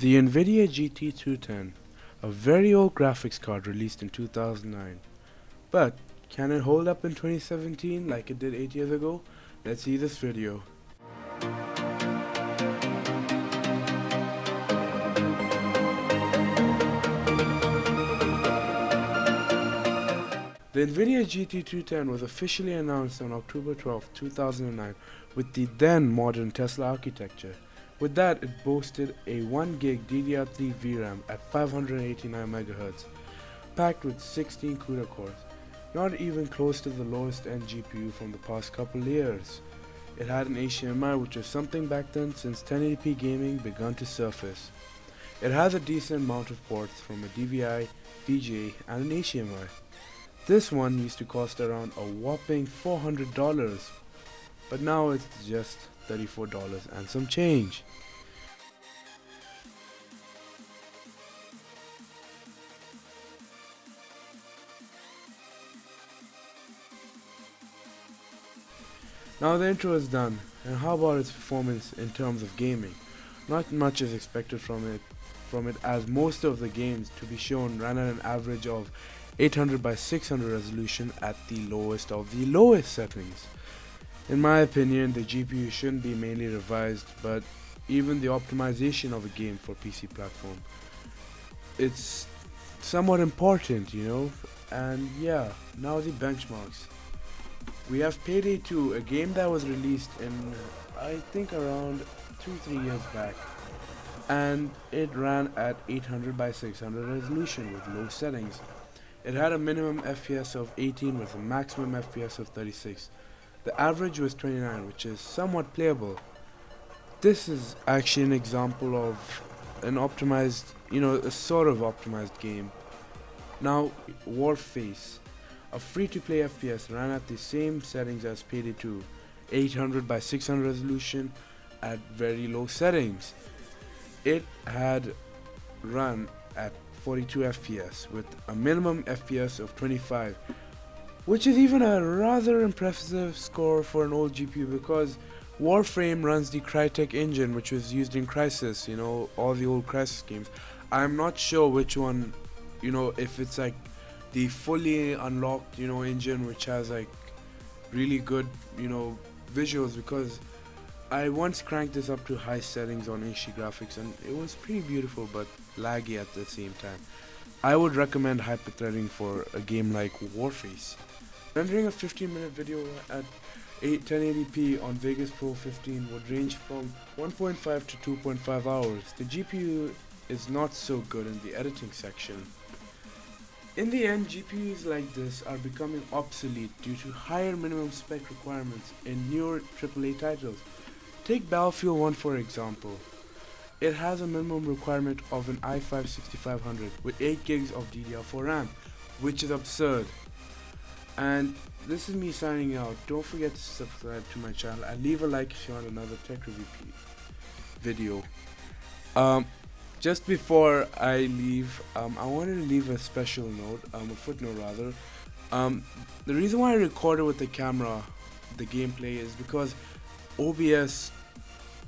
The Nvidia GT210, a very old graphics card released in 2009. But can it hold up in 2017 like it did 8 years ago? Let's see this video. The Nvidia GT210 was officially announced on October 12, 2009 with the then modern Tesla architecture. With that, it boasted a 1GB DDR3 VRAM at 589 MHz, packed with 16 CUDA cores, not even close to the lowest end GPU from the past couple years. It had an HDMI, which was something back then since 1080p gaming begun to surface. It has a decent amount of ports from a DVI, VGA and an HDMI. This one used to cost around a whopping $400, but now it's just $34 and some change. Now the intro is done, and how about its performance in terms of gaming? Not much is expected from it as most of the games to be shown ran at an average of 800 by 600 resolution at the lowest of the lowest settings. In my opinion, the GPU shouldn't be mainly revised, but even the optimization of a game for PC platform, it's somewhat important, you know. And yeah, now the benchmarks. We have Payday 2, a game that was released in I think around 2-3 years back, and it ran at 800 by 600 resolution with low settings. It had a minimum FPS of 18 with a maximum FPS of 36. The average was 29, which is somewhat playable. This is actually an example of an optimized, a sort of optimized game. Now, Warface, a free-to-play FPS, ran at the same settings as Payday 2, 800 by 600 resolution at very low settings. It had run at 42 FPS with a minimum FPS of 25, which is even a rather impressive score for an old GPU, because Warframe runs the Crytek engine which was used in Crysis, all the old Crysis games. I'm not sure which one, if it's like the fully unlocked, engine which has like really good, visuals, because I once cranked this up to high settings on HD graphics and it was pretty beautiful but laggy at the same time. I would recommend hyperthreading for a game like Warface. Rendering a 15-minute video at 1080p on Vegas Pro 15 would range from 1.5 to 2.5 hours. The GPU is not so good in the editing section. In the end, GPUs like this are becoming obsolete due to higher minimum spec requirements in newer AAA titles. Take Battlefield 1 for example. It has a minimum requirement of an i5-6500 with 8 gigs of DDR4 RAM, which is absurd. And this is me signing out. Don't forget to subscribe to my channel and leave a like if you want another tech review video. Just before I leave, I wanted to leave a special note, a footnote rather. The reason why I recorded with the camera, the gameplay, is because OBS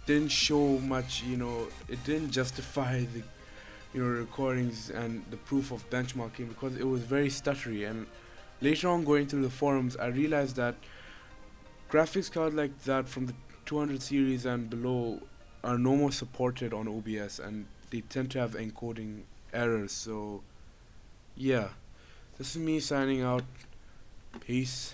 didn't show much, it didn't justify the recordings and the proof of benchmarking, because it was very stuttery. And later on, going through the forums, I realized that graphics cards like that from the 200 series and below are no more supported on OBS, and they tend to have encoding errors. So yeah, this is me signing out. Peace.